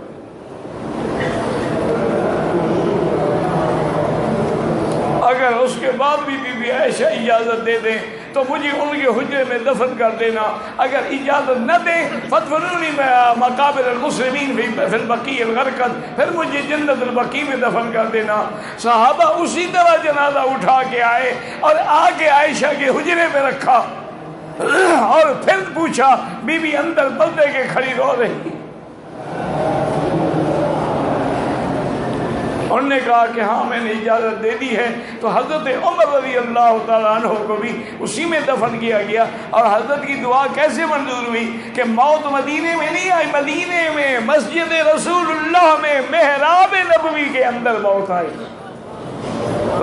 اگر اس کے بعد بھی بی بی عائشہ اجازت دے دیں تو مجھے ان کے حجرے میں دفن کر دینا، اگر اجازت نہ دیں فدفنونی مقابر المسلمین فی البقیع الغرقد، پھر مجھے جنت البقیع میں دفن کر دینا۔ صحابہ اسی طرح جنازہ اٹھا کے آئے اور آ کے عائشہ کے حجرے میں رکھا، اور پھر پوچھا بی بی اندر پردے کے کھڑی رو رہی، انہوں نے کہا کہ ہاں میں نے اجازت دے دی ہے، تو حضرت عمر رضی اللہ تعالیٰ عنہ کو بھی اسی میں دفن کیا گیا۔ اور حضرت کی دعا کیسے منظور ہوئی کہ موت مدینے میں نہیں آئی، مدینے میں مسجد رسول اللہ میں محراب نبوی کے اندر موت آئی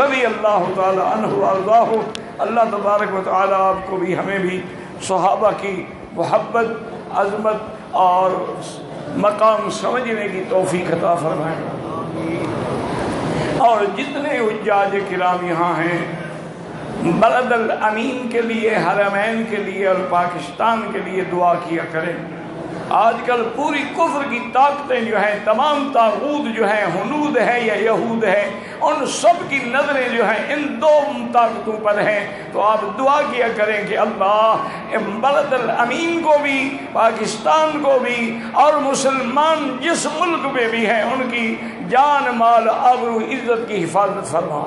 رضی اللہ تعالیٰ عنہ وارضاہ۔ اللہ تبارک و تعالیٰ آپ کو بھی ہمیں بھی صحابہ کی محبت، عظمت اور مقام سمجھنے کی توفیق عطا فرمائے۔ اور جتنے حجاج کرام یہاں ہیں بلد الامین کے لیے، حرمین کے لیے اور پاکستان کے لیے دعا کیا کریں۔ آج کل پوری کفر کی طاقتیں جو ہیں، تمام طاغوت جو ہیں، ہنود ہے یا یہود ہے، ان سب کی نظریں جو ہیں ان دو طاقتوں پر ہیں۔ تو آپ دعا کیا کریں کہ اللہ بلد الامین کو بھی، پاکستان کو بھی، اور مسلمان جس ملک میں بھی ہیں ان کی جان، مال، آبرو، عزت کی حفاظت فرما۔